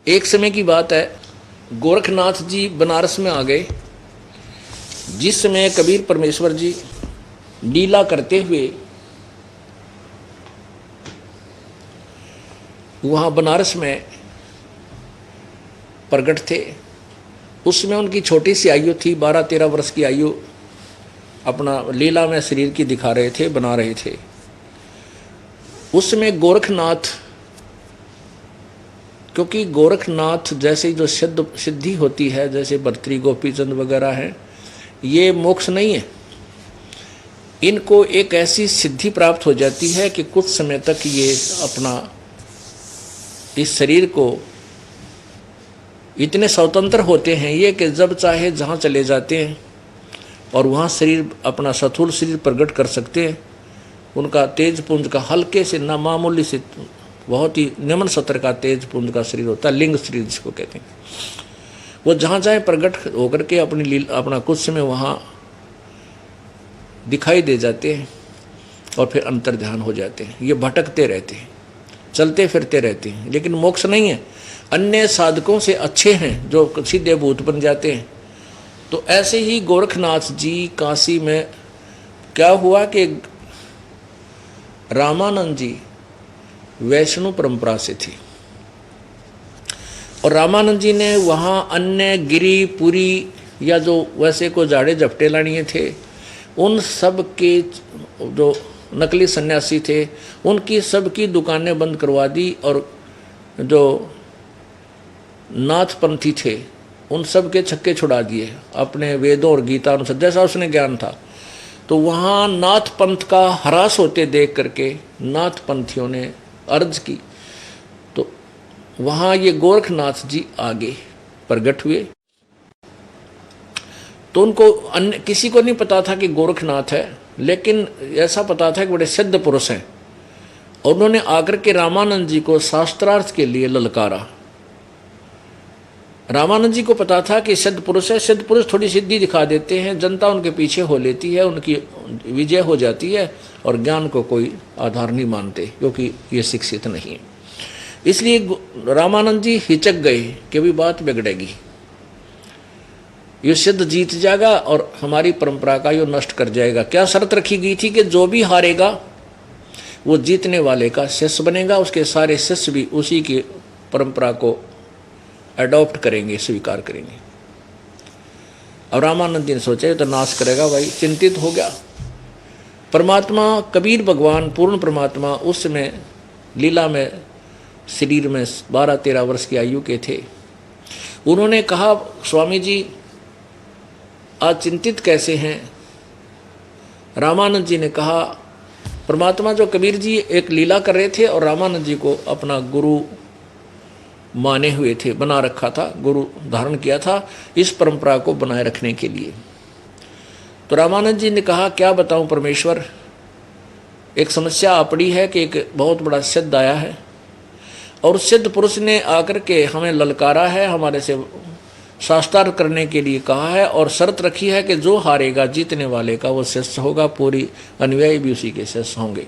एक समय की बात है, गोरखनाथ जी बनारस में आ गए। जिस समय कबीर परमेश्वर जी लीला करते हुए वहाँ बनारस में प्रकट थे, उसमें उनकी छोटी सी आयु थी, 12-13 वर्ष की आयु। अपना लीला में शरीर की दिखा रहे थे, बना रहे थे। उसमें गोरखनाथ, क्योंकि गोरखनाथ जैसे जो सिद्धि होती है, जैसे भर्तृहरि गोपीचंद वगैरह हैं, ये मोक्ष नहीं है। इनको एक ऐसी सिद्धि प्राप्त हो जाती है कि कुछ समय तक ये अपना इस शरीर को इतने स्वतंत्र होते हैं ये कि जब चाहे जहाँ चले जाते हैं और वहाँ शरीर अपना स्थूल शरीर प्रकट कर सकते हैं। उनका तेज पुंज का हल्के से ना मामूली से बहुत ही निम्न सत्र का तेज पुंज का शरीर होता है, लिंग शरीर जिसको कहते हैं। वो जहाँ चाहे प्रकट होकर के अपना कुछ समय वहाँ दिखाई दे जाते हैं और फिर अंतर ध्यान हो जाते हैं। ये भटकते रहते हैं, चलते फिरते रहते हैं, लेकिन मोक्ष नहीं है। अन्य साधकों से अच्छे हैं जो सीधे भूत बन जाते हैं। तो ऐसे ही गोरखनाथ जी काशी में क्या हुआ कि रामानंद जी वैष्णव परंपरा से थी और रामानंद जी ने वहाँ अन्य गिरी पुरी या जो वैसे को झाड़े झपटे लानिए थे, उन सब के जो नकली सन्यासी थे उनकी सबकी दुकानें बंद करवा दी और जो नाथपंथी थे उन सब के छक्के छुड़ा दिए अपने वेदों और गीता अनुसार जैसा उसने ज्ञान था। तो वहाँ नाथ पंथ का ह्रास होते देख करके नाथ पंथियों ने अर्ज की, तो वहाँ ये गोरखनाथ जी आगे प्रकट हुए। तो उनको अन्य किसी को नहीं पता था कि गोरखनाथ है, लेकिन ऐसा पता था कि बड़े सिद्ध पुरुष हैं। और उन्होंने आकर के रामानंद जी को शास्त्रार्थ के लिए ललकारा। रामानंद जी को पता था कि सिद्ध पुरुष है, सिद्ध पुरुष थोड़ी सिद्धि दिखा देते हैं, जनता उनके पीछे हो लेती है, उनकी विजय हो जाती है और ज्ञान को कोई आधार नहीं मानते क्योंकि ये शिक्षित नहीं है। इसलिए रामानंद जी हिचक गए कि भी बात बिगड़ेगी, ये सिद्ध जीत जाएगा और हमारी परंपरा का ये नष्ट कर जाएगा। क्या शर्त रखी गई थी कि जो भी हारेगा वो जीतने वाले का शिष्य बनेगा, उसके सारे शिष्य भी उसी की परंपरा को अडॉप्ट करेंगे, स्वीकार करेंगे। अब रामानंद जी ने सोचा तो नाश करेगा भाई, चिंतित हो गया। परमात्मा कबीर भगवान पूर्ण परमात्मा उस समय लीला में शरीर में 12-13 वर्ष की आयु के थे। उन्होंने कहा, स्वामी जी आज चिंतित कैसे हैं? रामानंद जी ने कहा, परमात्मा जो कबीर जी एक लीला कर रहे थे और रामानंद जी को अपना गुरु माने हुए थे, बना रखा था, गुरु धारण किया था इस परंपरा को बनाए रखने के लिए। तो रामानंद जी ने कहा, क्या बताऊं परमेश्वर, एक समस्या आ पड़ी है कि एक बहुत बड़ा सिद्ध आया है और सिद्ध पुरुष ने आकर के हमें ललकारा है, हमारे से शास्त्रार्थ करने के लिए कहा है और शर्त रखी है कि जो हारेगा जीतने वाले का वो शिष्य होगा, पूरी अनुयायी भी उसी के शिष्य होंगे।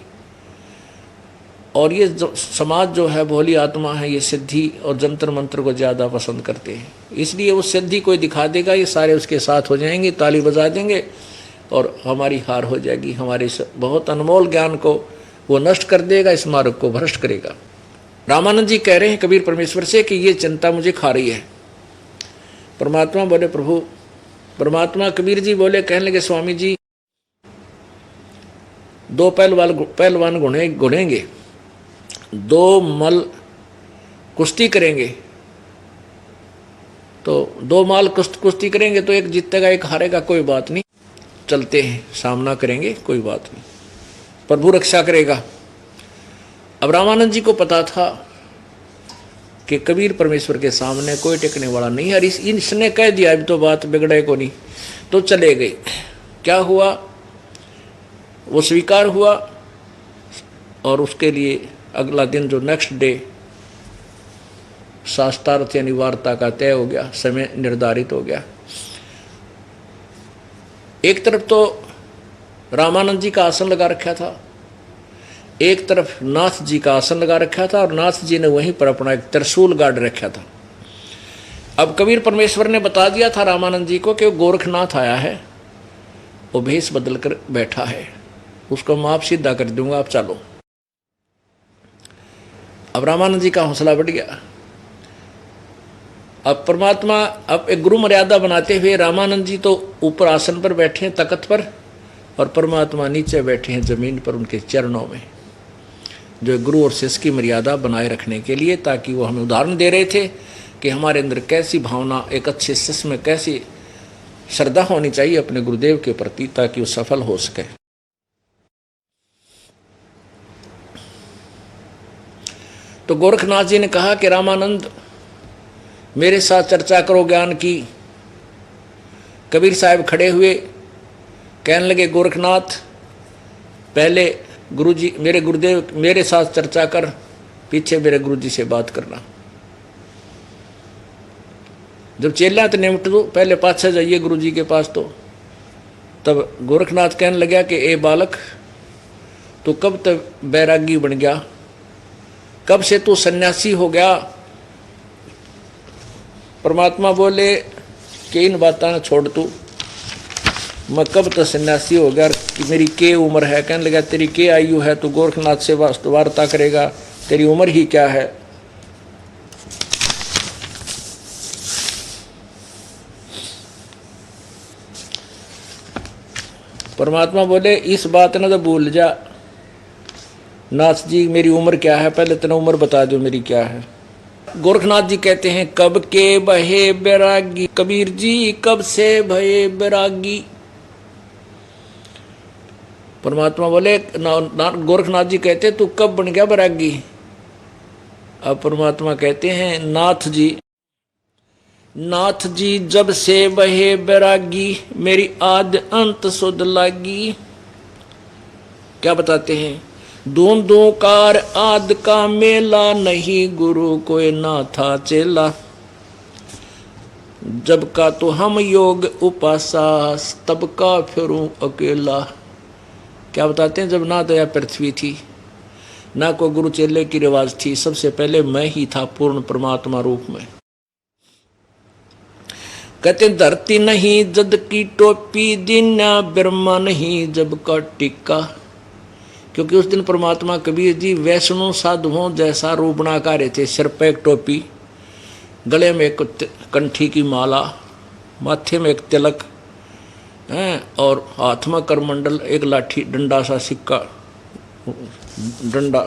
और ये जो समाज जो है भोली आत्मा है, ये सिद्धि और जंतर मंत्र को ज़्यादा पसंद करते हैं, इसलिए वो सिद्धि कोई दिखा देगा, ये सारे उसके साथ हो जाएंगे, ताली बजा देंगे और हमारी हार हो जाएगी। हमारे बहुत अनमोल ज्ञान को वो नष्ट कर देगा, इस मार्ग को भ्रष्ट करेगा। रामानंद जी कह रहे हैं कबीर परमेश्वर से कि ये चिंता मुझे खा रही है। परमात्मा बोले, प्रभु, परमात्मा कबीर जी बोले, कहने लगे, स्वामी जी दो पहलवान घुनेंगे, दो मल कुश्ती करेंगे, तो दो माल कुश्ती करेंगे तो एक जीतेगा एक हारेगा, कोई बात नहीं, चलते हैं, सामना करेंगे, कोई बात नहीं, प्रभु रक्षा करेगा। अब रामानंद जी को पता था कि कबीर परमेश्वर के सामने कोई टिकने वाला नहीं है, इसने कह दिया अब तो बात बिगड़े को नहीं, तो चले गए। क्या हुआ, वो स्वीकार हुआ और उसके लिए अगला दिन जो नेक्स्ट डे शास्त्रार्थ यानी वार्ता का तय हो गया, समय निर्धारित हो गया। एक तरफ तो रामानंद जी का आसन लगा रखा था, एक तरफ नाथ जी का आसन लगा रखा था और नाथ जी ने वहीं पर अपना एक त्रिशूल गाड़ रखा था। अब कबीर परमेश्वर ने बता दिया था रामानंद जी को कि वो गोरखनाथ आया है, वो भेष बदल कर बैठा है, उसको मैं आप सीधा कर दूंगा, आप चलो। अब रामानंद जी का हौसला बढ़ गया। अब परमात्मा अब एक गुरु मर्यादा बनाते हुए रामानंद जी तो ऊपर आसन पर बैठे हैं तख्त पर, और परमात्मा नीचे बैठे हैं जमीन पर उनके चरणों में, जो गुरु और शिष्य की मर्यादा बनाए रखने के लिए, ताकि वो हमें उदाहरण दे रहे थे कि हमारे अंदर कैसी भावना, एक अच्छे शिष्य में कैसी श्रद्धा होनी चाहिए अपने गुरुदेव के प्रति, ताकि वो सफल हो सके। तो गोरखनाथ जी ने कहा कि रामानंद मेरे साथ चर्चा करो ज्ञान की। कबीर साहब खड़े हुए, कहने लगे गोरखनाथ पहले गुरुजी मेरे गुरुदेव मेरे साथ चर्चा कर, पीछे मेरे गुरुजी से बात करना। जब चेला तो निमट दो, पहले पाछे जाइए गुरुजी के पास। तो तब गोरखनाथ कहने लगा कि ए बालक, तू कब तक बैरागी बन गया, कब से तू सन्यासी हो गया। परमात्मा बोले कि इन बातों ने छोड़ तू, मैं कब तक सन्यासी हो गया, मेरी के उम्र है। कहने लगा तेरी के आयु है, तू गोरखनाथ से वार्ता करेगा, तेरी उम्र ही क्या है। परमात्मा बोले इस बात ने तो भूल जा नाथ जी, मेरी उम्र क्या है, पहले तेना उम्र बता दो मेरी क्या है। गोरखनाथ जी कहते हैं कब के भये बैरागी, कबीर जी कब से भये बैरागी। परमात्मा बोले गोरखनाथ जी कहते तू कब बन गया बैरागी। अब परमात्मा कहते हैं नाथ जी जब से बहे बैरागी, मेरी आद अंत सुध लागी। क्या बताते हैं, दूं दूं कार आद का मेला, नहीं गुरु कोई ना था चेला। जब का तो हम योग उपासा, तब का फिरूं अकेला। क्या बताते हैं, जब ना तो यह पृथ्वी थी, ना कोई गुरु चेले की रिवाज थी, सबसे पहले मैं ही था पूर्ण परमात्मा रूप में। कहते धरती नहीं जद की टोपी, दीना ब्रह्मा नहीं जब का टिक्का। क्योंकि उस दिन परमात्मा कबीर जी वैष्णव साधुओं जैसा रूप बना कर रहे थे। सिर पर एक टोपी, गले में एक कंठी की माला, माथे में एक तिलक है, और हाथ में करमंडल, एक लाठी डंडा सा सिक्का डंडा।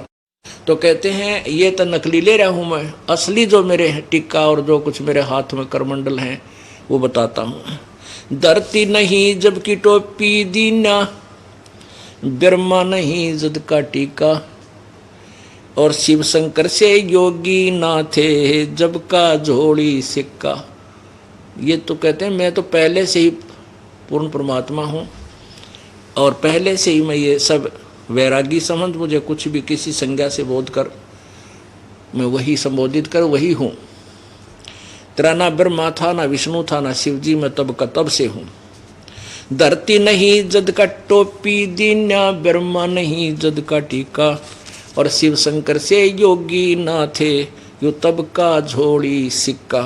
तो कहते हैं ये तो नकली ले रहा हूँ मैं, असली जो मेरे टिक्का और जो कुछ मेरे हाथ में करमंडल हैं वो बताता हूँ। धरती नहीं जब की टोपी, दीना ब्रह्मा नहीं जद का टीका। और शिव शंकर से योगी ना थे, जब का झोली सिक्का। ये तो कहते हैं मैं तो पहले से ही पूर्ण परमात्मा हूँ, और पहले से ही मैं ये सब वैरागी समझ, मुझे कुछ भी किसी संज्ञा से बोध कर, मैं वही संबोधित कर वही हूँ। तेरा ना ब्रह्मा था, ना विष्णु था, ना शिव जी, मैं तब का तब से हूँ। धरती नहीं जद का टोपी, दीना ब्रह्मा नहीं जद का टीका। और शिव शंकर से योगी ना थे, यो तब का झोली सिक्का।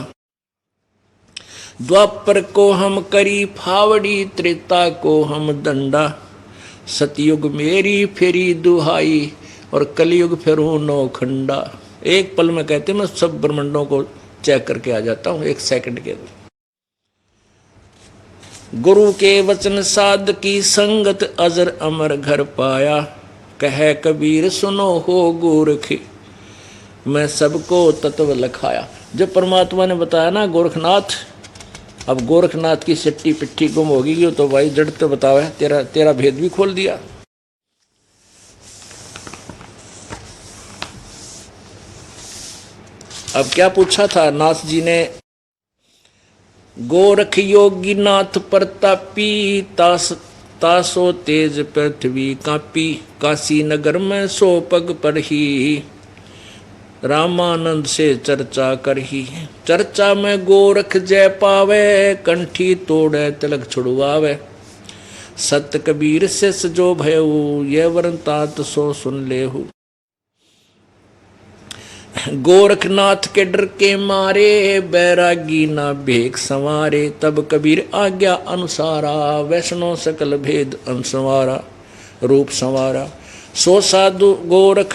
द्वापर को हम करी फावड़ी, त्रेता को हम दंडा। सतयुग मेरी फेरी दुहाई, और कलयुग फिरूं नौखंडा। एक पल में कहते मैं सब ब्रह्मांडों को चेक करके आ जाता हूँ, एक सेकंड के अंदर। गुरु के वचन साध की संगत, अजर अमर घर पाया। कह कबीर सुनो हो गोरख, मैं सबको तत्व लखाया। जब परमात्मा ने बताया ना गोरखनाथ, अब गोरखनाथ की सिट्टी पिट्ठी गुम होगी, तो भाई जड़ तो बताओ है, तेरा भेद भी खोल दिया। अब क्या पूछा था नाथ जी ने, गोरख योगी नाथ प्रतापी, तासो तेज पृथ्वी कापी। काशी नगर में सो पग पर ही, रामानंद से चर्चा करही। चर्चा में गोरख जय पावे, कंठी तोड़े तिलक छुड़वावे। सत कबीर से सजो भयऊ, ये वरन तात सो सुन लेहु। गोरखनाथ के डर के मारे बैरागी ना भेख संवारे, तब कबीर आज्ञा अनुसारा वैष्णो सकल भेद अनसवारा रूप संवारा। सो साधु गोरख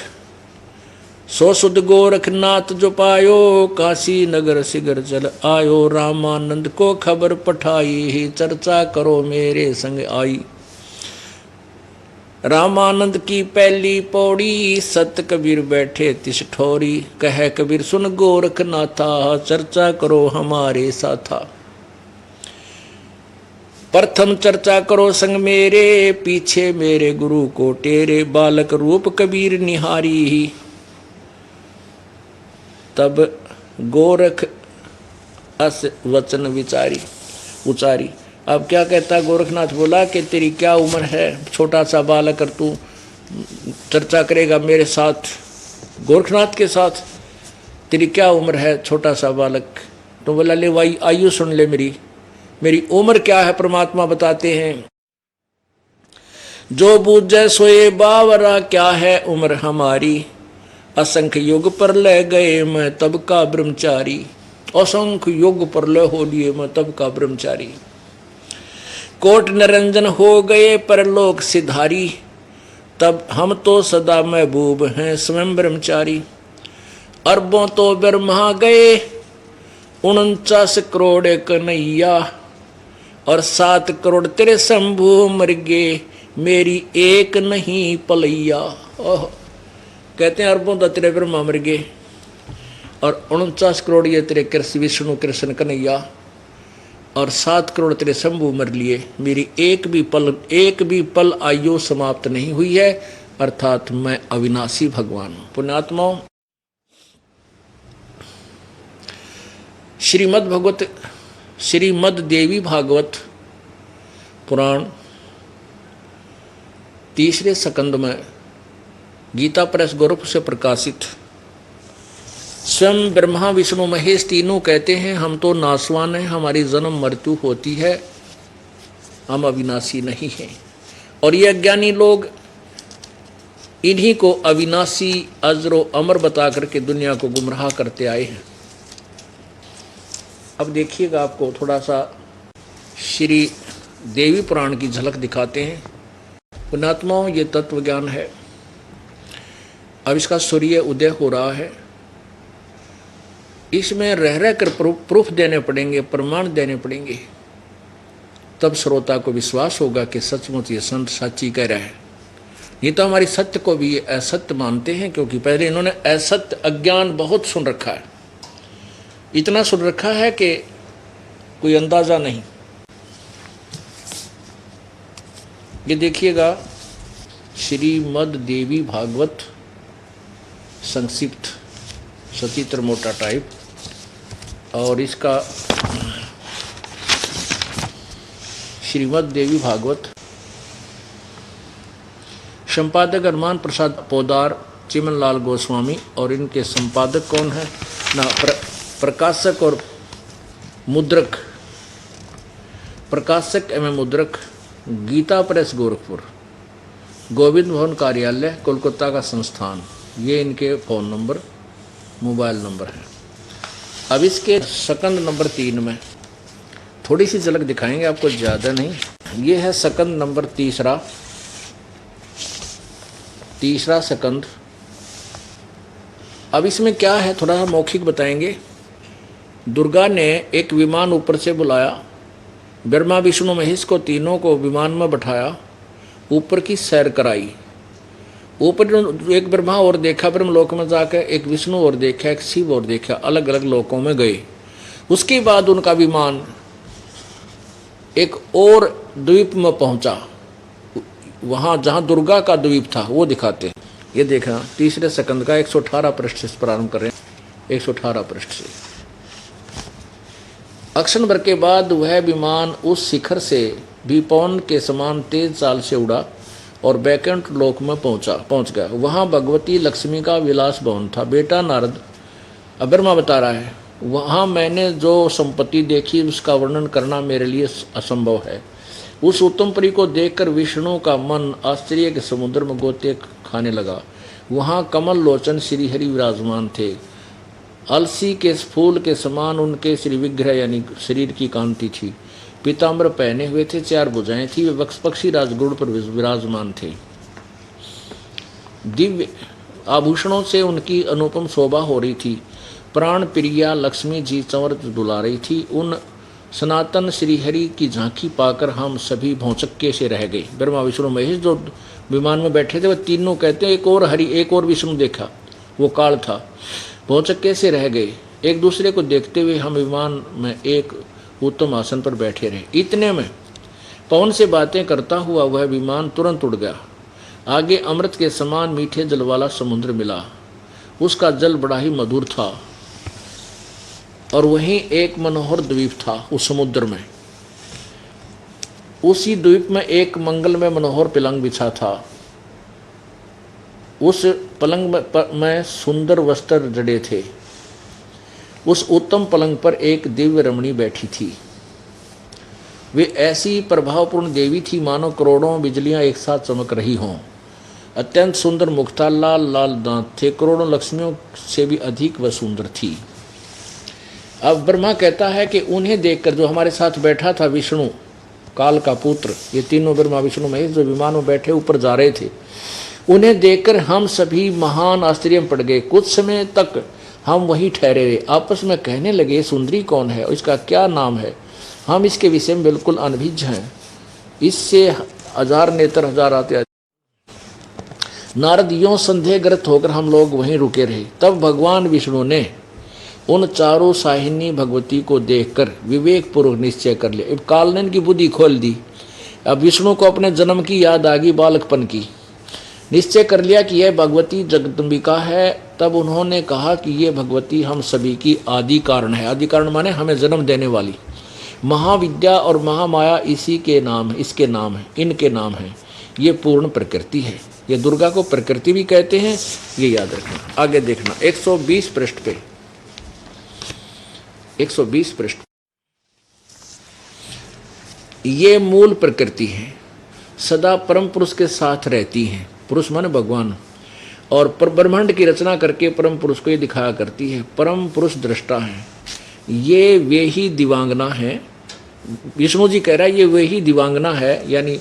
सो सुध गोरखनाथ जो पायो, काशी नगर सिगर चल आयो, रामानंद को खबर पठाई चर्चा करो मेरे संग आई। रामानंद की पहली पौड़ी सत कबीर बैठे तिस ठोरी, कह कबीर सुन गोरखनाथा चर्चा करो हमारे साथा। प्रथम चर्चा करो संग मेरे, पीछे मेरे गुरु को टेरे, बालक रूप कबीर निहारी तब गोरख अस वचन विचारी उचारी। अब क्या कहता गोरखनाथ बोला कि तेरी क्या उम्र है, छोटा सा बालक और तू चर्चा करेगा मेरे साथ, गोरखनाथ के साथ, तेरी क्या उम्र है छोटा सा बालक। तो बोला ले भाई आयु सुन ले मेरी उम्र क्या है परमात्मा बताते हैं। जो बूझे सोए बावरा, क्या है उम्र हमारी, असंख्य युग पर ले गए मैं तब का ब्रह्मचारी, असंख्य युग पर ले हो लिए मैं तब का ब्रह्मचारी। कोट निरंजन हो गए परलोक सिधारी, तब हम तो सदा महबूब हैं स्वयं ब्रह्मचारी। अरबों तो ब्रह्मा गए 49 करोड़ कन्हैया, और 7 करोड़ तेरे शंभू मर गए मेरी एक नहीं पलैया। ओह, कहते हैं अरबों तो तेरे ब्रह्मा मर गए और 49 करोड़ ये तेरे कृष्ण विष्णु कृष्ण कन्हैया, और 7 करोड़ तेरे शंभू मर लिए, मेरी एक भी पल आयु समाप्त नहीं हुई है, अर्थात मैं अविनाशी भगवान हूं। पुण्यात्माओं, श्रीमद् देवी भागवत पुराण 3रे स्कंद में गीता प्रेस गोरखपुर से प्रकाशित, स्वयं ब्रह्मा विष्णु महेश तीनों कहते हैं हम तो नासवान हैं, हमारी जन्म मृत्यु होती है, हम अविनाशी नहीं हैं। और ये अज्ञानी लोग इन्हीं को अविनाशी अजरो अमर बता करके दुनिया को गुमराह करते आए हैं। अब देखिएगा, आपको थोड़ा सा श्री देवी पुराण की झलक दिखाते हैं। पुण्यात्माओं, ये तत्व ज्ञान है। अब इसका सूर्य उदय हो रहा है, इसमें रह कर प्रूफ देने पड़ेंगे, प्रमाण देने पड़ेंगे, तब श्रोता को विश्वास होगा कि सचमुच ये संत सच्ची कह रहे हैं। नहीं तो हमारी सत्य को भी असत्य मानते हैं, क्योंकि पहले इन्होंने असत्य अज्ञान बहुत सुन रखा है, इतना सुन रखा है कि कोई अंदाजा नहीं। ये देखिएगा, श्रीमद् देवी भागवत संक्षिप्त सचित्र मोटा टाइप, और इसका श्रीमद् देवी भागवत संपादक हनुमान प्रसाद पोदार चिमनलाल गोस्वामी, और इनके संपादक कौन है ना, प्रकाशक और मुद्रक, प्रकाशक एवं मुद्रक गीता प्रेस गोरखपुर, गोविंद भवन कार्यालय कोलकाता का संस्थान। ये इनके फ़ोन नंबर मोबाइल नंबर है। अब इसके स्कंद नंबर 3 में थोड़ी सी झलक दिखाएंगे आपको, ज़्यादा नहीं। ये है स्कंद नंबर तीसरा स्कंद। अब इसमें क्या है थोड़ा सा मौखिक बताएंगे। दुर्गा ने एक विमान ऊपर से बुलाया, ब्रह्मा विष्णु महेश को तीनों को विमान में बैठाया, ऊपर की सैर कराई। ऊपर एक ब्रह्मा और देखा ब्रह्मलोक में जाकर, एक विष्णु और देखा, एक शिव और देखा, अलग अलग लोकों में गए। उसके बाद उनका विमान एक और द्वीप में पहुंचा, वहां जहां दुर्गा का द्वीप था वो दिखाते हैं। ये देखना 3रे स्कंद का 118 पृष्ठ से प्रारंभ कर रहे हैं, 118 पृष्ठ से। अक्षण भर के बाद वह विमान उस शिखर से भी पवन के समान तेज चाल से उड़ा और बैकुंठ लोक में पहुंच गया। वहां भगवती लक्ष्मी का विलास भवन था। बेटा नारद, ब्रह्मा बता रहा है, वहां मैंने जो संपत्ति देखी उसका वर्णन करना मेरे लिए असंभव है। उस उत्तम परी को देखकर विष्णु का मन आश्चर्य के समुद्र में गोते खाने लगा। वहां कमल लोचन श्री हरि विराजमान थे। अलसी के फूल के समान उनके श्री विग्रह यानी शरीर की कांति थी। पीताम्बर पहने हुए थे, 4 भुजाएं थी, वे पक्षी राजगुड़ पर विराजमान थे। दिव्य आभूषणों से उनकी अनुपम शोभा हो रही थी। प्राण प्रिया लक्ष्मी जी चंवर डुला रही थी। उन सनातन श्रीहरि की झांकी पाकर हम सभी भौचक्के से रह गए। ब्रह्मा विष्णु महेश जो विमान में बैठे थे वह तीनों कहते हैं, एक और हरि एक और विष्णु देखा, वो काल था। भौचक्के से रह गए। एक दूसरे को देखते हुए हम विमान में एक उत्तम आसन पर बैठे रहे। इतने में पवन से बातें करता हुआ वह विमान तुरंत उड़ गया। आगे अमृत के समान मीठे जल वाला समुद्र मिला। उसका जल बड़ा ही मधुर था और वहीं एक मनोहर द्वीप था उस समुद्र में। उसी द्वीप में एक मंगल में मनोहर पलंग बिछा था। उस पलंग में सुंदर वस्त्र जड़े थे। उस उत्तम पलंग पर एक दिव्य रमणी बैठी थी। वे ऐसी प्रभावपूर्ण देवी थी मानो करोड़ों बिजलियां एक साथ चमक रही हों। अत्यंत सुंदर मुख था, लाल लाल दांत थे, करोड़ों लक्ष्मियों से भी अधिक वह सुंदर थी। अब ब्रह्मा कहता है कि उन्हें देखकर जो हमारे साथ बैठा था विष्णु काल का पुत्र, ये तीनों ब्रह्मा विष्णु महेश जो विमान में बैठे ऊपर जा रहे थे, उन्हें देखकर हम सभी महान आश्चर्य में पड़ गए। कुछ समय तक हम वहीं ठहरे रहे। आपस में कहने लगे, सुंदरी कौन है और इसका क्या नाम है? हम इसके विषय में बिल्कुल अनभिज्ञ हैं। इससे हजार नेत्र हजार आते। नारद यों संदेहग्रस्त होकर हम लोग वहीं रुके रहे। तब भगवान विष्णु ने उन चारों साहिनी भगवती को देखकर विवेक पूर्वक निश्चय कर लिया। अब काल ने इनकी बुद्धि खोल दी। अब विष्णु को अपने जन्म की याद आ गई, बालकपन की। निश्चय कर लिया कि यह भगवती जगदम्बिका है। तब उन्होंने कहा कि ये भगवती हम सभी की आदि कारण है। आदि कारण माने हमें जन्म देने वाली। महाविद्या और महामाया इसी के नाम है, इसके नाम है, इनके नाम है। ये पूर्ण प्रकृति है। ये दुर्गा को प्रकृति भी कहते हैं, ये याद रखना। आगे देखना 120 पृष्ठ पे, 120 पृष्ठ। ये मूल प्रकृति है, सदा परम पुरुष के साथ रहती है। पुरुष माने भगवान। और ब्रह्मांड की रचना करके परम पुरुष को ये दिखाया करती है। परम पुरुष दृष्टा है। ये वे ही दिवांगना है। विष्णु जी कह रहा है ये वे ही दिवांगना है, यानी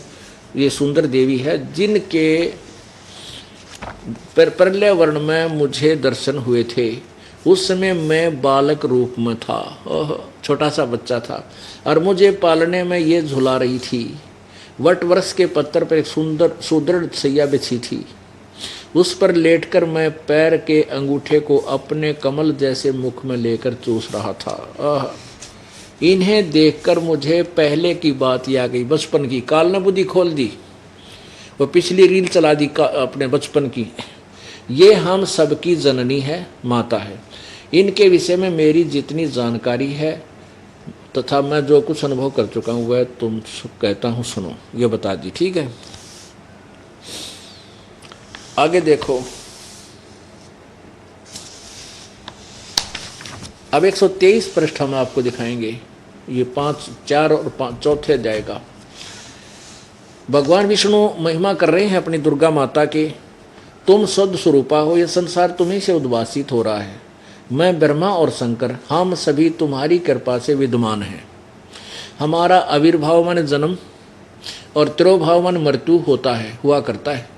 ये सुंदर देवी है जिनके प्रलय वर्ण में मुझे दर्शन हुए थे। उस समय मैं बालक रूप में था, छोटा सा बच्चा था, और मुझे पालने में ये झुला रही थी। वट वृक्ष के पत्थर पर एक सुंदर सुदृढ़ सैया बिछी थी। उस पर लेटकर मैं पैर के अंगूठे को अपने कमल जैसे मुख में लेकर चूस रहा था। इन्हें देखकर मुझे पहले की बात याद आ गई, बचपन की। काल ने बुद्धि खोल दी, वो पिछली रील चला दी अपने बचपन की। ये हम सबकी जननी है, माता है। इनके विषय में मेरी जितनी जानकारी है तथा मैं जो कुछ अनुभव कर चुका हूँ वह तुम कहता हूँ, सुनो। ये बता दी, ठीक है। आगे देखो, अब 123 पृष्ठ हम आपको दिखाएंगे। ये 5, 4 और 5 चौथे अध्याय का। भगवान विष्णु महिमा कर रहे हैं अपनी दुर्गा माता के। तुम शुद्ध स्वरूपा हो, यह संसार तुम्हीं से उद्भासित हो रहा है। मैं ब्रह्मा और शंकर, हम सभी तुम्हारी कृपा से विद्यमान हैं। हमारा आविर्भाव मन जन्म और तिरोभाव मन मृत्यु होता है, हुआ करता है।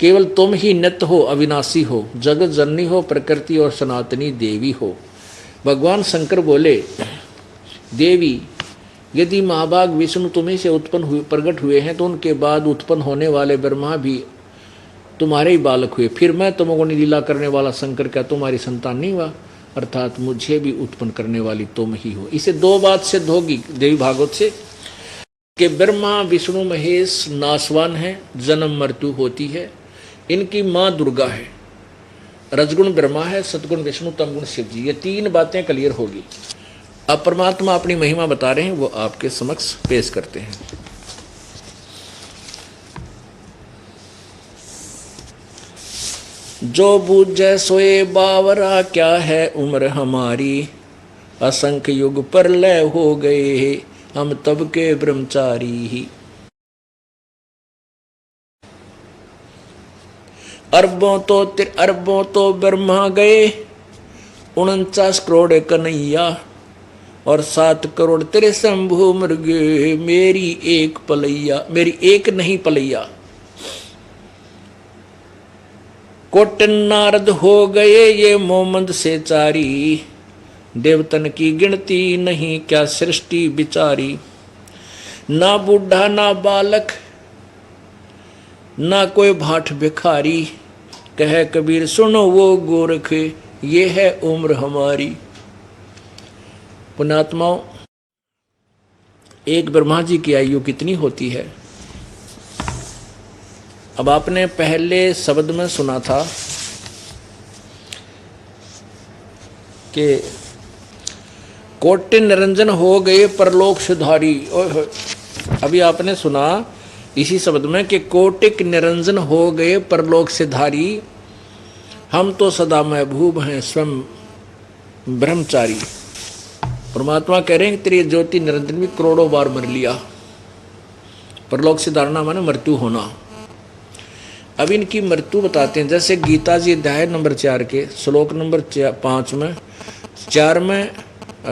केवल तुम ही नित्य हो, अविनाशी हो, जगत जननी हो, प्रकृति और सनातनी देवी हो। भगवान शंकर बोले, देवी यदि महाभाग विष्णु तुम्हीं से उत्पन्न हुए प्रकट हुए हैं तो उनके बाद उत्पन्न होने वाले ब्रह्मा भी तुम्हारे ही बालक हुए। फिर मैं तमोगुणी लीला करने वाला शंकर क्या तुम्हारी संतान नहीं हुआ? अर्थात मुझे भी उत्पन्न करने वाली तुम ही हो। इसे 2 बात सिद्ध होगी देवी भागवत से कि ब्रह्मा विष्णु महेश नासवान है, जन्म मृत्यु होती है। इनकी माँ दुर्गा है, रजगुण ब्रह्मा है, सतगुण विष्णु, तमगुण शिव जी। ये 3 बातें क्लियर होगी। अब परमात्मा अपनी महिमा बता रहे हैं, वो आपके समक्ष पेश करते हैं। जो बूझे सोए बावरा, क्या है उम्र हमारी। असंख्य युग पर लय हो गए, हम तब के ब्रह्मचारी ही। अरबों तो ब्रह्मा गए, 49 करोड़ कन्हैया और 7 करोड़ तेरे शंभु मृगे, मेरी एक पलैया, मेरी एक नहीं पलैया। कोटन नारद हो गए ये मोमंद से चारी, देवतन की गिनती नहीं क्या सृष्टि बिचारी। ना बूढ़ा ना बालक ना कोई भाट भिखारी, कहे कबीर सुनो वो गोरख, ये है उम्र हमारी। पुण्यात्माओं, एक ब्रह्मा जी की आयु कितनी होती है? अब आपने पहले शब्द में सुना था कि कोटि निरंजन हो गए परलोक सुधारी। अभी आपने सुना इसी शब्द में कि कोटिक निरंजन हो गए परलोक से धारी, हम तो सदा महबूब हैं स्वयं ब्रह्मचारी। परमात्मा कह रहे हैं तेरी ज्योति निरंजन भी करोड़ों बार मर लिया। परलोक से धारणा माने मृत्यु होना। अब इनकी मृत्यु बताते हैं। जैसे गीता जी अध्याय नंबर 4 के श्लोक नंबर 5 में, 4 में,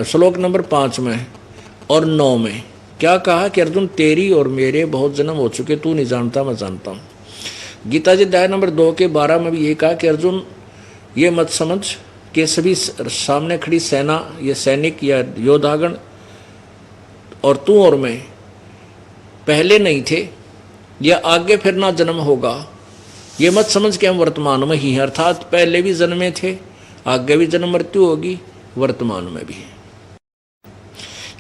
श्लोक नंबर 5 में और 9 में क्या कहा कि अर्जुन तेरी और मेरे बहुत जन्म हो चुके, तू नहीं जानता मैं जानता हूँ। गीता जी अध्याय नंबर 2 के 12 में भी ये कहा कि अर्जुन ये मत समझ कि सभी सामने खड़ी सेना, ये सैनिक या योद्धागण और तू और मैं पहले नहीं थे या आगे फिर ना जन्म होगा। ये मत समझ के हम वर्तमान में ही हैं, अर्थात पहले भी जन्मे थे, आगे भी जन्म मृत्यु होगी, वर्तमान में भी।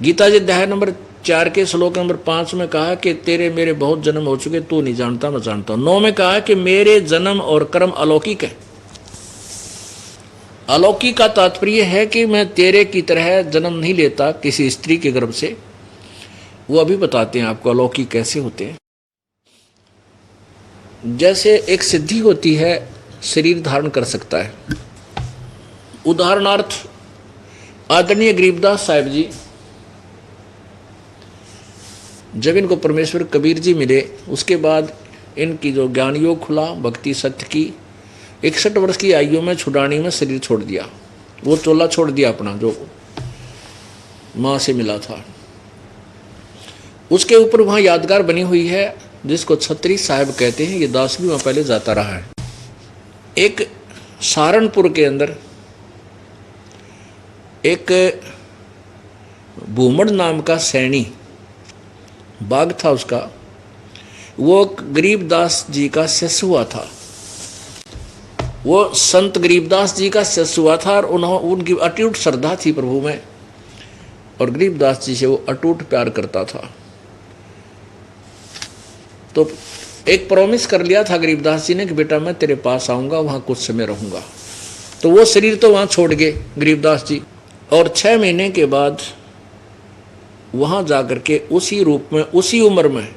गीता जी अध्याय नंबर 4 के श्लोक नंबर 5 में कहा कि तेरे मेरे बहुत जन्म हो चुके, तू नहीं जानता मैं जानता हूं। 9 में कहा कि मेरे जन्म और कर्म अलौकिक है। अलौकिक का तात्पर्य है कि मैं तेरे की तरह जन्म नहीं लेता किसी स्त्री के गर्भ से। वो अभी बताते हैं आपको अलौकिक कैसे होते हैं। जैसे एक सिद्धि होती है, शरीर धारण कर सकता है। उदाहरणार्थ आदरणीय गरीबदास साहिब जी, जब इनको परमेश्वर कबीर जी मिले उसके बाद इनकी जो ज्ञान योग खुला, भक्ति सत्य की, 61 वर्ष की आयु में छुड़ानी में शरीर छोड़ दिया। वो चोला छोड़ दिया अपना जो माँ से मिला था। उसके ऊपर वहाँ यादगार बनी हुई है जिसको छत्री साहब कहते हैं। ये दास भी वहाँ पहले जाता रहा है। एक सहारनपुर के अंदर एक भूमड़ नाम का सैनी बाग था उसका, वो गरीबदास जी का शिष्य हुआ था। वो संत गरीबदास जी का शिष्य हुआ था और उनकी अटूट श्रद्धा थी प्रभु में और गरीबदास जी से वो अटूट प्यार करता था। तो एक प्रॉमिस कर लिया था गरीबदास जी ने कि बेटा मैं तेरे पास आऊँगा, वहाँ कुछ समय रहूँगा। तो वो शरीर तो वहाँ छोड़ गए गरीबदास जी और 6 महीने के बाद वहाँ जाकर के उसी रूप में, उसी उम्र में,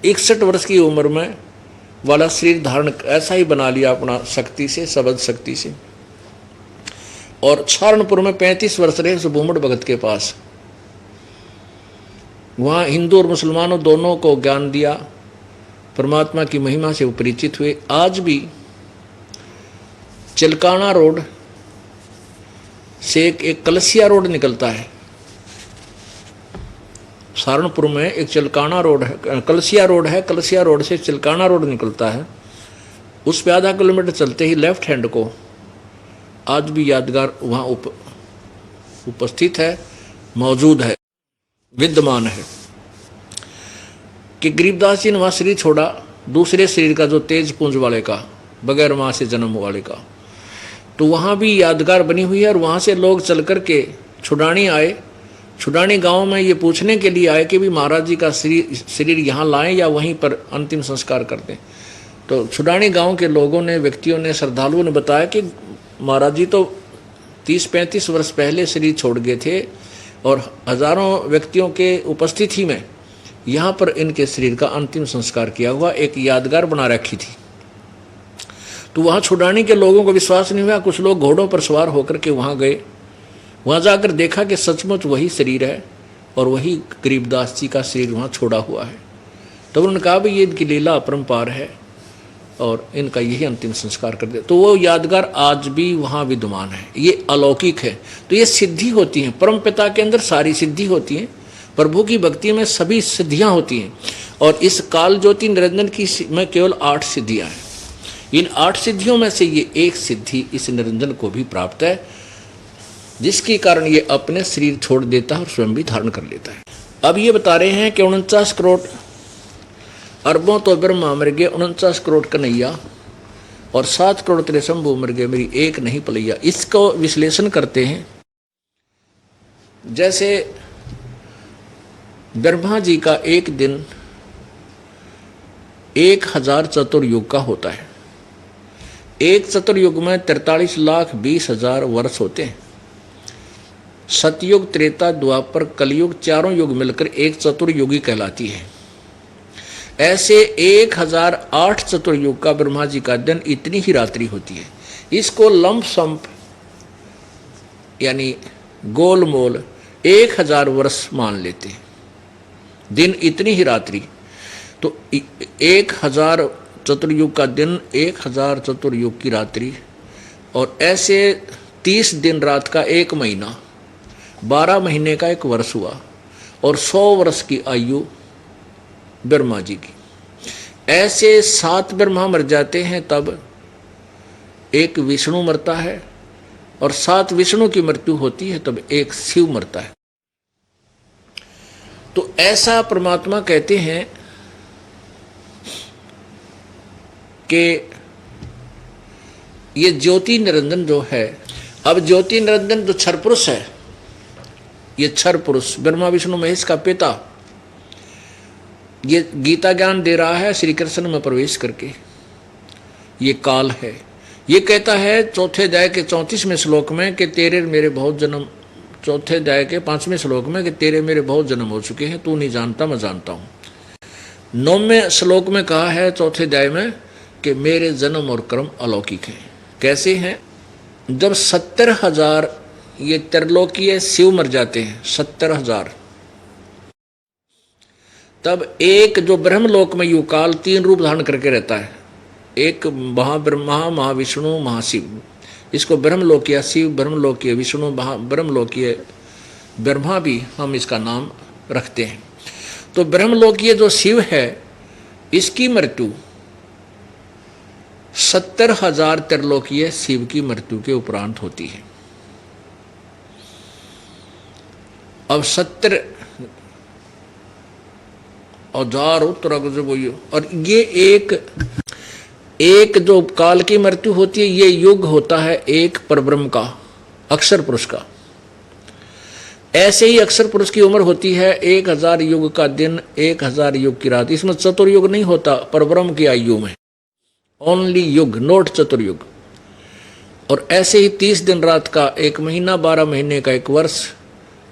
61 वर्ष की उम्र में वाला शरीर धारण ऐसा ही बना लिया अपना शक्ति से, शब्द शक्ति से। और सहारनपुर में 35 वर्ष रहे उस भूमड़ भगत के पास। वहाँ हिंदू और मुसलमानों दोनों को ज्ञान दिया, परमात्मा की महिमा से वो परिचित हुए। आज भी चिलकाना रोड से एक कलसिया रोड निकलता है। सहारनपुर में एक चिलकाना रोड है, कलसिया रोड है। कलसिया रोड से चिलकाना रोड निकलता है। उस पे आधा किलोमीटर चलते ही लेफ्ट हैंड को आज भी यादगार वहाँ उपस्थित है, मौजूद है, विद्यमान है कि गरीबदास जी ने वहाँ शरीर छोड़ा, दूसरे शरीर का जो तेज पुंज वाले का, बगैर माँ से जन्म वाले का। तो वहाँ भी यादगार बनी हुई है। और वहाँ से लोग चल कर के छुड़ानी आए। छुड़ानी गांव में ये पूछने के लिए आए कि भी महाराज जी का शरीर यहाँ लाएं या वहीं पर अंतिम संस्कार कर दें। तो छुड़ानी गांव के लोगों ने, व्यक्तियों ने, श्रद्धालुओं ने बताया कि महाराज जी तो 30-35 वर्ष पहले शरीर छोड़ गए थे और हजारों व्यक्तियों के उपस्थिति में यहाँ पर इनके शरीर का अंतिम संस्कार किया हुआ, एक यादगार बना रखी थी। तो वहाँ छुड़ानी के लोगों को विश्वास नहीं हुआ। कुछ लोग घोड़ों पर सवार होकर के वहाँ गए। वहाँ जाकर देखा कि सचमुच वही शरीर है और वही गरीबदास जी का शरीर वहाँ छोड़ा हुआ है। तो उन्होंने कहा भाई ये इनकी लीला अपरंपार है और इनका यही अंतिम संस्कार कर दिया। तो वो यादगार आज भी वहाँ विद्यमान है, ये अलौकिक है। तो ये सिद्धि होती हैं, परम पिता के अंदर सारी सिद्धि होती हैं, प्रभु की भक्ति में सभी सिद्धियाँ होती हैं। और इस काल ज्योति निरंजन की में केवल 8 सिद्धियाँ हैं। इन 8 सिद्धियों में से ये एक सिद्धि इस निरंजन को भी प्राप्त है, जिसके कारण ये अपने शरीर छोड़ देता है और स्वयं भी धारण कर लेता है। अब ये बता रहे हैं कि 49 करोड़ अरबों तो ब्रह्मा मर गए, 49 करोड़ कन्हैया, और 7 करोड़ तेरे शंभु मर गए, मेरी एक नहीं पलैया। इसको विश्लेषण करते हैं। जैसे ब्रह्मा जी का एक दिन 1000 चतुर्युग का होता है। एक चतुर्युग में 43,20,000 वर्ष होते हैं। सतयुग, त्रेता, द्वापर, कलयुग, चारों युग मिलकर एक चतुर्युगी कहलाती है। ऐसे 1008 चतुर्युग का ब्रह्मा जी का दिन इतनी ही रात्रि होती है। इसको लंप संप यानी गोलमोल 1000 वर्ष मान लेते हैं। दिन इतनी ही रात्रि, तो 1000 चतुर्युग का दिन, 1000 चतुर्युग की रात्रि, और ऐसे 30 दिन रात का एक महीना, 12 महीने का एक वर्ष हुआ, और 100 वर्ष की आयु ब्रह्मा जी की। ऐसे 7 ब्रह्मा मर जाते हैं, तब एक विष्णु मरता है, और 7 विष्णु की मृत्यु होती है, तब एक शिव मरता है। तो ऐसा परमात्मा कहते हैं कि ये ज्योति निरंजन जो है, अब ज्योति निरंजन जो क्षर पुरुष है, ये क्षर पुरुष ब्रह्मा विष्णु महेश का पिता, ये गीता ज्ञान दे रहा है श्री कृष्ण में प्रवेश करके। ये काल है। ये कहता है चौथे अध्याय के 34वें श्लोक में कि तेरे मेरे बहुत जन्म, चौथे अध्याय के 5वें श्लोक में कि तेरे मेरे बहुत जन्म हो चुके हैं, तू नहीं जानता मैं जानता हूँ। 9वें श्लोक में कहा है चौथे अध्याय में कि मेरे जन्म और कर्म अलौकिक हैं। कैसे हैं? जब 70,000 ये त्रिलोकीय शिव मर जाते हैं, 70,000, तब एक जो ब्रह्मलोक में युकाल 3 रूप धारण करके रहता है, एक महाब्रह्मा, महाविष्णु, महाशिव। इसको ब्रह्मलोकीय शिव, ब्रह्मलोकीय विष्णु, ब्रह्मलोकीय ब्रह्मा भी हम इसका नाम रखते हैं। तो ब्रह्मलोकीय जो शिव है, इसकी मृत्यु 70,000 त्रिलोकीय शिव की मृत्यु के उपरांत होती है। अब 70,000 और ये एक जो काल की मृत्यु होती है, ये युग होता है एक परब्रह्म का, अक्षर पुरुष का। ऐसे ही अक्षर पुरुष की उम्र होती है 1000 युग का दिन, 1000 युग की रात। इसमें चतुर्युग नहीं होता परब्रह्म की आयु में, ओनली युग, नोट चतुर्युग। और ऐसे ही 30 दिन रात का एक महीना, 12 महीने का एक वर्ष,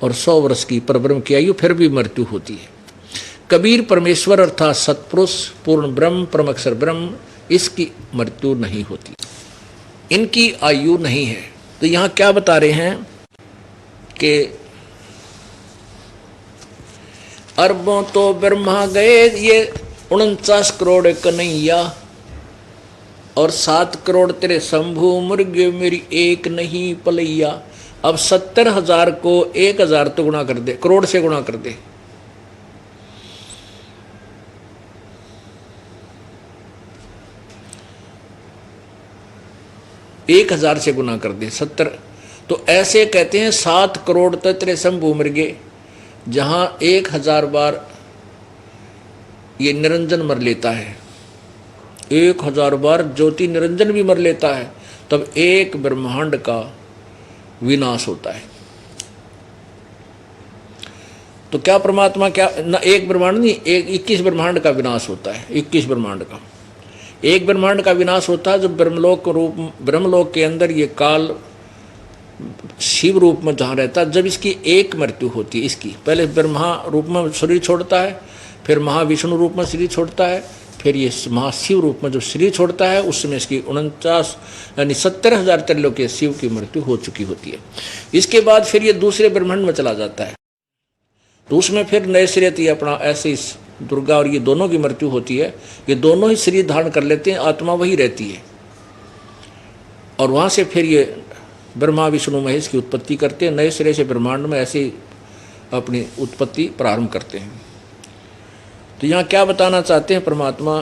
और 100 वर्ष की परब्रह्म की आयु, फिर भी मृत्यु होती है। कबीर परमेश्वर अर्थात सतपुरुष, पूर्ण ब्रह्म, परम अक्षर ब्रह्म, इसकी मृत्यु नहीं होती, इनकी आयु नहीं है। तो यहाँ क्या बता रहे हैं कि अरबों तो ब्रह्मा गए, ये 49 करोड़ कन्हैया, और 7 करोड़ तेरे शंभु मुर्गे, मेरी एक नहीं पलैया। अब 70,000 को 1000 तो गुणा कर दे, करोड़ से गुणा कर दे, 1000 से गुना कर दे 70। तो ऐसे कहते हैं 7 करोड़ तेरे शंभु मृगे, जहां 1000 बार ये निरंजन मर लेता है, 1000 बार ज्योति निरंजन भी मर लेता है, तब एक ब्रह्मांड का विनाश होता है। तो क्या परमात्मा, क्या ना एक ब्रह्मांड नहीं, 21 ब्रह्मांड का विनाश होता है। 21 ब्रह्मांड का एक ब्रह्मांड का विनाश होता है जब ब्रह्मलोक के अंदर ये काल शिव रूप में जहाँ रहता है, जब इसकी एक मृत्यु होती है। इसकी पहले ब्रह्मा रूप में शरीर छोड़ता है, फिर महाविष्णु रूप में शरीर छोड़ता है, फिर ये महाशिव रूप में जो शरीर छोड़ता है, उसमें इसकी 49 यानी 70,000 त्रिलोकीय शिव की मृत्यु हो चुकी होती है। इसके बाद फिर ये दूसरे ब्रह्मांड में चला जाता है, तो उसमें फिर नए सिरे अपना ऐसे दुर्गा और ये दोनों की मृत्यु होती है, ये दोनों ही शरीर धारण कर लेते हैं, आत्मा वही रहती है। और वहाँ से फिर ये ब्रह्मा विष्णु महेश की उत्पत्ति करते हैं, नए सिरे से ब्रह्मांड में ऐसे अपनी उत्पत्ति प्रारंभ करते हैं। तो यहाँ क्या बताना चाहते हैं परमात्मा,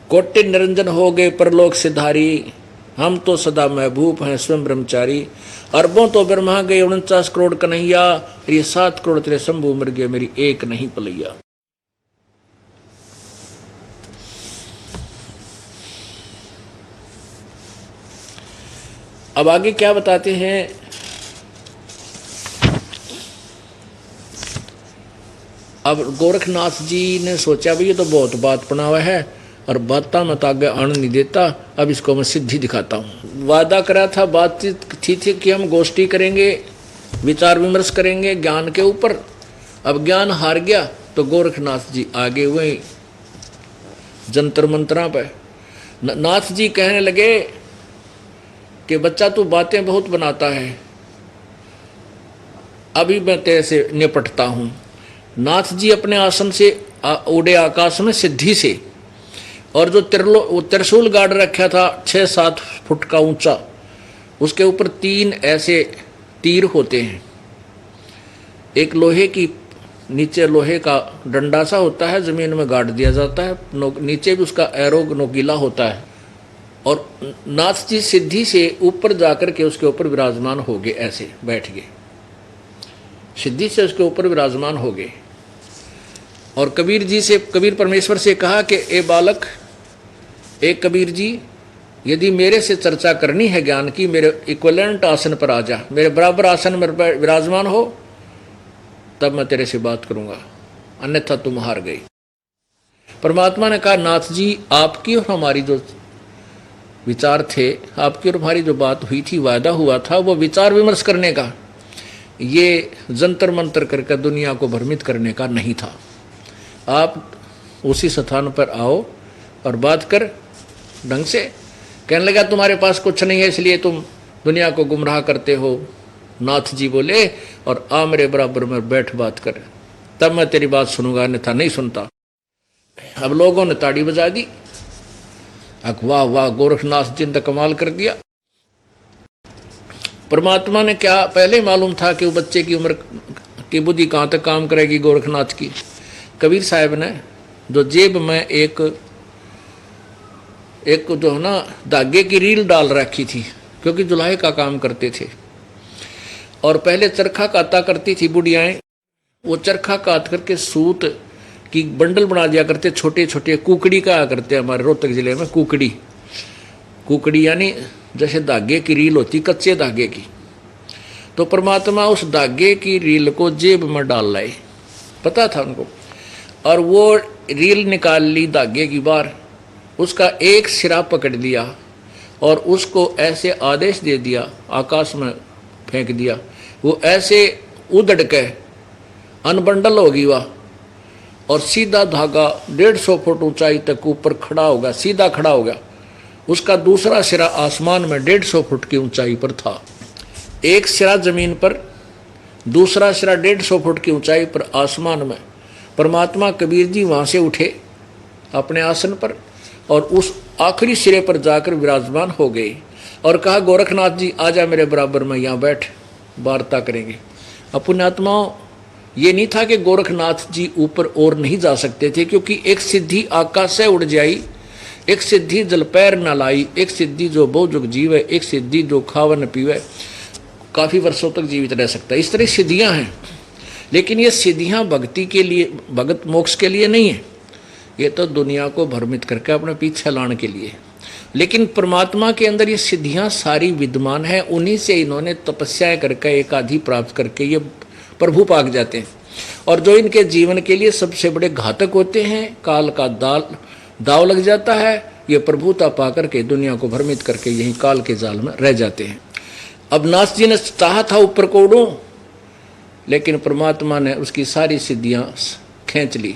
कोटि निरंजन हो गए परलोक सिधारी, हम तो सदा महबूब हैं स्वयं ब्रह्मचारी। अरबों तो ब्रह्मा गए 49 करोड़ कन्हैया, ये 7 करोड़ तेरे शंभु मर गए, मेरी एक नहीं पलैया। अब आगे क्या बताते हैं, अब गोरखनाथ जी ने सोचा भाई ये तो बहुत बात पढ़ावा है और बाता मत आगे आने नहीं देता, अब इसको मैं सिद्धि दिखाता हूँ। वादा करा था, बातचीत थी कि हम गोष्ठी करेंगे, विचार विमर्श करेंगे ज्ञान के ऊपर। अब ज्ञान हार गया तो गोरखनाथ जी आगे हुए जंतर मंत्रा पे। नाथ जी कहने लगे कि बच्चा तू बातें बहुत बनाता है, अभी मैं तेरे से निपटता हूँ। नाथ जी अपने आसन से उड़े आकाश में सिद्धि से, और जो त्रिशूल गाड़ रखा था 6-7 फुट का ऊंचा, उसके ऊपर 3 ऐसे तीर होते हैं। एक लोहे की, नीचे लोहे का डंडा सा होता है, जमीन में गाड़ दिया जाता है, नीचे भी उसका एरो नोकीला होता है। और नाथ जी सिद्धि से ऊपर जाकर के उसके ऊपर विराजमान हो गए, ऐसे बैठ गए, सिद्धि से उसके ऊपर विराजमान हो गए। और कबीर जी से, कबीर परमेश्वर से कहा कि ए बालक, एक कबीर जी, यदि मेरे से चर्चा करनी है ज्ञान की, मेरे इक्विवेलेंट आसन पर आ जा, मेरे बराबर आसन में विराजमान हो, तब मैं तेरे से बात करूंगा, अन्यथा तुम हार गई। परमात्मा ने कहा, नाथ जी आपकी और हमारी जो विचार थे, आपकी और हमारी जो बात हुई थी, वादा हुआ था, वो विचार विमर्श करने का, ये जंतर मंतर करके दुनिया को भ्रमित करने का नहीं था। आप उसी स्थान पर आओ और बात कर ढंग से। कहने लगा तुम्हारे पास कुछ नहीं है इसलिए तुम दुनिया को गुमराह करते हो। नाथ जी बोले, और आ मेरे बराबर में बैठ बात कर, तब मैं तेरी बात सुनूंगा, अन्यथा नहीं सुनता। अब लोगों ने ताड़ी बजा दी, वाह वाह, गोरखनाथ जी ने कमाल कर दिया। परमात्मा ने क्या पहले मालूम था कि वो बच्चे की उम्र की बुद्धि कहाँ तक काम करेगी गोरखनाथ की। कबीर साहब ने जो जेब में एक जो है ना धागे की रील डाल रखी थी, क्योंकि जुलाहे का काम करते थे, और पहले चरखा काता करती थी बुढ़ियाएं, वो चरखा काट करके सूत की बंडल बना दिया करते, छोटे छोटे कुकड़ी कहा करते हमारे रोहतक जिले में, कुकड़ी यानी जैसे धागे की रील होती, कच्चे धागे की। तो परमात्मा उस धागे की रील को जेब में डाल लाए, पता था उनको, और वो रील निकाल ली धागे की बाहर, उसका एक सिरा पकड़ लिया और उसको ऐसे आदेश दे दिया, आकाश में फेंक दिया। वो ऐसे उधड़ के अनबंडल होगी वह, और सीधा धागा 150 फुट ऊंचाई तक ऊपर खड़ा होगा, सीधा खड़ा होगा। उसका दूसरा सिरा आसमान में 150 फुट की ऊंचाई पर था। एक सिरा जमीन पर, दूसरा सिरा 150 फुट की ऊंचाई पर आसमान में। परमात्मा कबीर जी वहाँ से उठे अपने आसन पर और उस आखिरी सिरे पर जाकर विराजमान हो गए और कहा, गोरखनाथ जी आजा मेरे बराबर में, यहाँ बैठ, वार्ता करेंगे। पुण्यात्माओं, ये नहीं था कि गोरखनाथ जी ऊपर और नहीं जा सकते थे, क्योंकि एक सिद्धि आकाश से उड़ जाई, एक सिद्धि जल पैर न लाई, एक सिद्धि जो बहुजुग जीवे, एक सिद्धि जो खावे न पीवे, काफ़ी वर्षों तक जीवित रह सकता है। इस तरह सिद्धियाँ हैं, लेकिन ये सिद्धियाँ भक्ति के लिए, भगत मोक्ष के लिए नहीं है, ये तो दुनिया को भ्रमित करके अपने पीछे लाने के लिए। लेकिन परमात्मा के अंदर ये सिद्धियाँ सारी विद्यमान है, उन्हीं से इन्होंने तपस्याएं करके एक आधी प्राप्त करके ये प्रभु पाक जाते हैं। और जो इनके जीवन के लिए सबसे बड़े घातक होते हैं, काल का दाव लग जाता है, ये प्रभुता पा करके दुनिया को भ्रमित करके यही काल के जाल में रह जाते हैं। अब नाथ जी ने चाहा था ऊपर को उड़ूं, लेकिन परमात्मा ने उसकी सारी सिद्धियां खींच ली,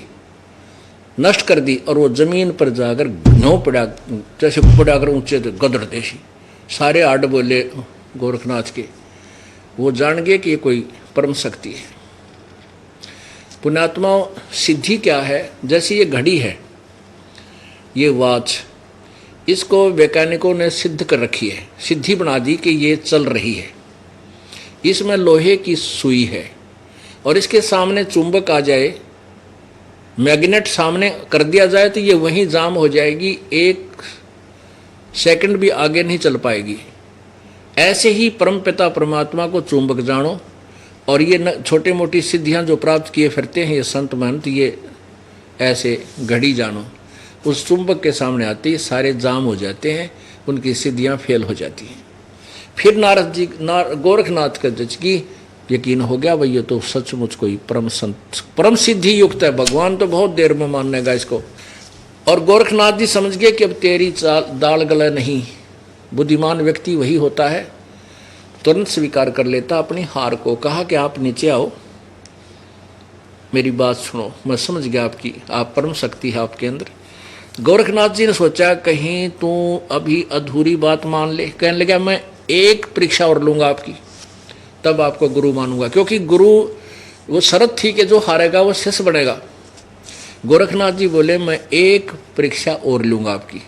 नष्ट कर दी, और वो जमीन पर जाकर घनौ पड़ा, जैसे पड़ाकर ऊंचे गदर देशी। सारे आड बोले गोरखनाथ के, वो जान गए कि ये कोई परम शक्ति है। पुण्यात्मा, सिद्धि क्या है? जैसे ये घड़ी है, ये वॉच, इसको वैज्ञानिकों ने सिद्ध कर रखी है, सिद्धि बना दी कि ये चल रही है। इसमें लोहे की सुई है और इसके सामने चुंबक आ जाए, मैग्नेट सामने कर दिया जाए तो ये वहीं जाम हो जाएगी, 1 सेकंड भी आगे नहीं चल पाएगी। ऐसे ही परमपिता परमात्मा को चुंबक जानो, और ये छोटे मोटी सिद्धियां जो प्राप्त किए फिरते हैं ये संत महंत, ये ऐसे घड़ी जानो, उस चुंबक के सामने आते ही सारे जाम हो जाते हैं, उनकी सिद्धियां फेल हो जाती हैं। फिर नारद जी गोरखनाथ का जज की यकीन हो गया, भाई ये तो सचमुच कोई परम संत, परम सिद्धि युक्त है, भगवान तो बहुत देर में मानेगा इसको। और गोरखनाथ जी समझ गए कि अब तेरी दाल गला नहीं। बुद्धिमान व्यक्ति वही होता है, तुरंत स्वीकार कर लेता अपनी हार को। कहा कि आप नीचे आओ, मेरी बात सुनो, मैं समझ गया आपकी, आप परम शक्ति है आपके अंदर। गोरखनाथ जी ने सोचा कहीं तू अभी अधूरी बात मान ले। कहने लगा मैं एक परीक्षा और लूंगा आपकी, तब आपको गुरु मानूंगा, क्योंकि गुरु वो शर्त थी कि जो हारेगा वो शिष्य बनेगा। गोरखनाथ जी बोले मैं एक परीक्षा और लूंगा आपकी,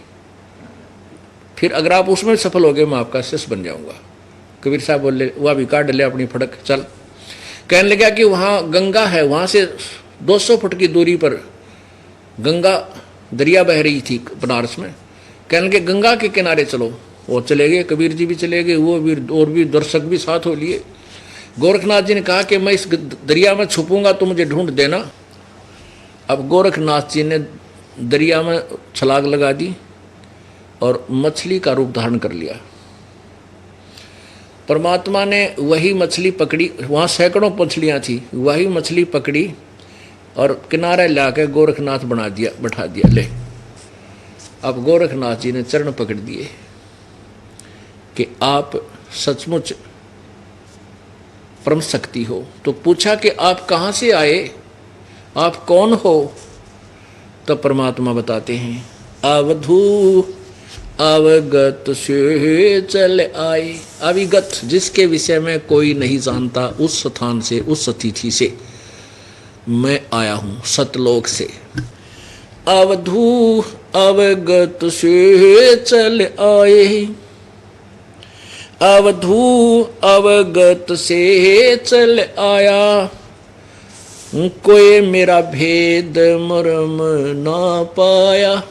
फिर अगर आप उसमें सफल हो गए मैं आपका शिष्य बन जाऊंगा। कबीर साहब बोले वह भी काट ले अपनी फटक, चल। कहने लगा कि वहाँ गंगा है, वहाँ से 200 फुट की दूरी पर गंगा दरिया बह रही थी बनारस में। कहने लगे गंगा के किनारे चलो, वो चले गए, कबीर जी भी चले गए, वो भी और भी दर्शक भी साथ हो लिए। गोरखनाथ जी ने कहा कि मैं इस दरिया में छुपूंगा तो मुझे ढूंढ देना। अब गोरखनाथ जी ने दरिया में छलांग लगा दी और मछली का रूप धारण कर लिया। परमात्मा ने वही मछली पकड़ी, वहाँ सैकड़ों मछलियाँ थी, वही मछली पकड़ी और किनारे लाकर गोरखनाथ बैठा दिया। ले, अब गोरखनाथ जी ने चरण पकड़ दिए कि आप सचमुच परम शक्ति हो। तो पूछा कि आप कहाँ से आए, आप कौन हो? तो परमात्मा बताते हैं अवधू अवगत से चल आए। अविगत, जिसके विषय में कोई नहीं जानता, उस स्थान से, उस अतिथि से मैं आया हूँ, सतलोक से। अवधू अवगत से चल आए, अवधू अवगत से चल आया, कोई मेरा भेद मर्म ना पाया।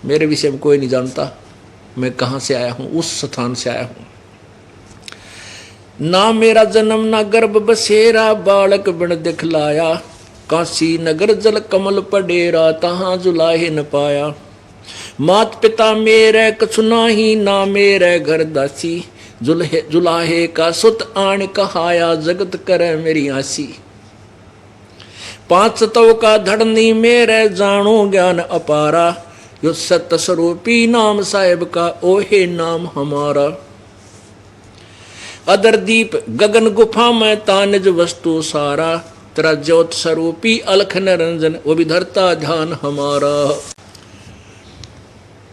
मेरे विषय में कोई नहीं जानता, मैं कहाँ से आया हूँ, उस स्थान से आया हूँ। ना मेरा जन्म ना गर्भ बसेरा, बालक बिन दिखलाया, काशी नगर जल कमल पडेरा, तहाँ जुलाहे न पाया। मात पिता मेरे कछु नाही, ना मेरे घर दासी, जुलाहे का सुत आण कहाया, जगत करे मेरी आसी। 5 तव का धड़नी मेरे, जानो ज्ञान अपारा, यो सत्य स्वरूपी नाम साहेब का, ओहे नाम हमारा। अदर दीप गगन गुफा में तानिज वस्तु सारा, तेरा ज्योत स्वरूपी अलख निरंजन, वो भी धरता ध्यान हमारा।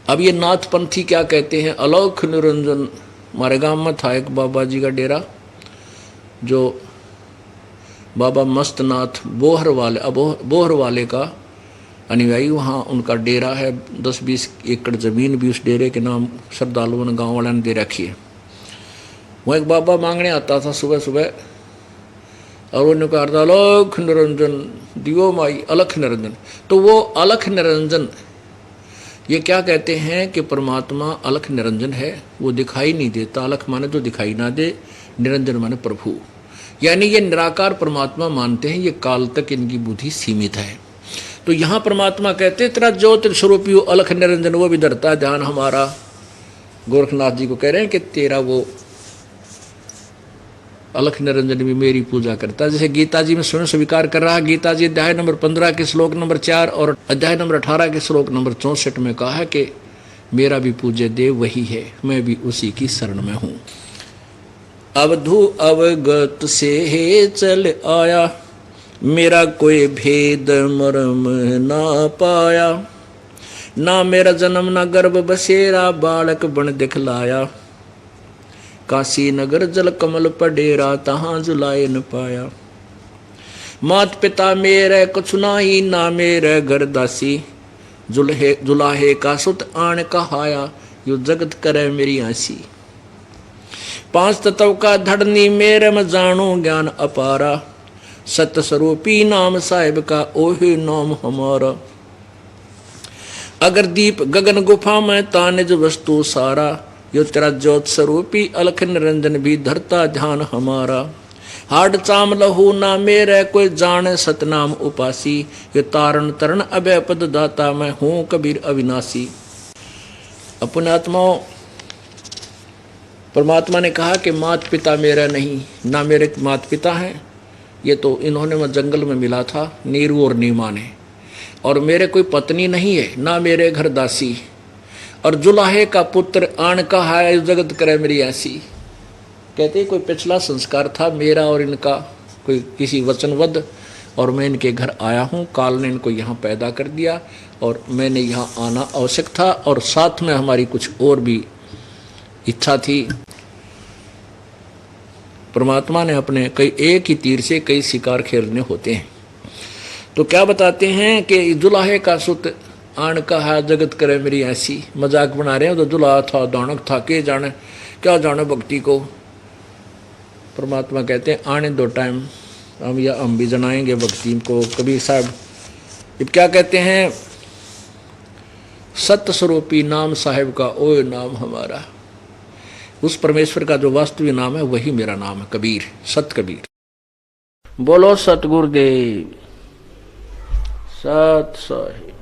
अब ये नाथपंथी क्या कहते हैं, अलौख निरंजन। हमारे गांव में था एक बाबा जी का डेरा, जो बाबा मस्तनाथ बोहर वाले का अनुयायी, वहाँ उनका डेरा है। 10-20 एकड़ ज़मीन भी उस डेरे के नाम श्रद्धालुओं ने, गाँव वालों ने दे रखी है। वहाँ एक बाबा मांगने आता था सुबह सुबह, और उन्होंने कहा अलख निरंजन दियो माई, अलख निरंजन। तो वो अलख निरंजन, ये क्या कहते हैं कि परमात्मा अलख निरंजन है, वो दिखाई नहीं देता। अलख माने तो दिखाई ना दे, निरंजन माने प्रभु, यानी ये निराकार परमात्मा मानते हैं, ये काल तक इनकी बुद्धि सीमित है। तो यहाँ परमात्मा कहते तेरा ज्योति स्वरूपी हो अलख निरंजन, वो भी धरता ध्यान हमारा। गोरखनाथ जी को कह रहे हैं कि तेरा वो अलख निरंजन भी मेरी पूजा करता है। जैसे गीता जी में स्वयं स्वीकार कर रहा है। गीता जी अध्याय नंबर 15 के श्लोक नंबर 4 और अध्याय नंबर 18 के श्लोक नंबर 64 में कहा है कि मेरा भी पूज्य देव वही है, मैं भी उसी की शरण में हूँ। अवधू अवगत से चल आया, मेरा कोई भेद मर्म ना पाया, ना मेरा जन्म ना गर्भ बसेरा, बालक बन दिखलाया, काशी नगर जल कमल पडेरा, तहाँ जुलाए न पाया। मात पिता मेरे कुछ नाही, ना मेरे घर दासी, जुलाहे का सुत आन कहाया, यो जगत करे मेरी आसी। पांच तत्व का धड़नी मेरे में जानो ज्ञान अपारा, सत्य स्वरूपी नाम साहिब का ओहे नाम हमारा। अगर दीप गगन गुफा में तानिज वस्तु सारा, यो तेरा ज्योत स्वरूपी अलख निरंजन भी धरता ध्यान हमारा। हाड चाम लहू ना मेरे कोई जाने सतनाम उपासी, ये तारण तरण अभय पद दाता मैं हूँ कबीर अविनाशी। अपने आत्माओं, परमात्मा ने कहा कि मात पिता मेरा नहीं, ना मेरे मात पिता हैं, ये तो इन्होंने मैं जंगल में मिला था नीरू और नीमा ने, और मेरे कोई पत्नी नहीं है, ना मेरे घर दासी, और जुलाहे का पुत्र आन का है जगत करे मेरी ऐसी। कहते कोई पिछला संस्कार था मेरा और इनका, कोई किसी वचनबद्ध, और मैं इनके घर आया हूँ, काल ने इनको यहाँ पैदा कर दिया और मैंने यहाँ आना आवश्यक था, और साथ में हमारी कुछ और भी इच्छा थी। परमात्मा ने अपने कई एक ही तीर से कई शिकार खेलने होते हैं। तो क्या बताते हैं कि जुलाहे का सुत आन का है जगत करे मेरी ऐसी। मजाक बना रहे हैं, तो जुलाहा था दानक था, के जाने क्या जाने भक्ति को। परमात्मा कहते हैं आने दो टाइम, हम भी जनाएंगे भक्ति को। कबीर साहब अब क्या कहते हैं, सत्य स्वरूपी नाम साहिब का ओए नाम हमारा। उस परमेश्वर का जो वास्तविक नाम है वही मेरा नाम है, कबीर, सत कबीर। बोलो सतगुरुदेव सत साहिब।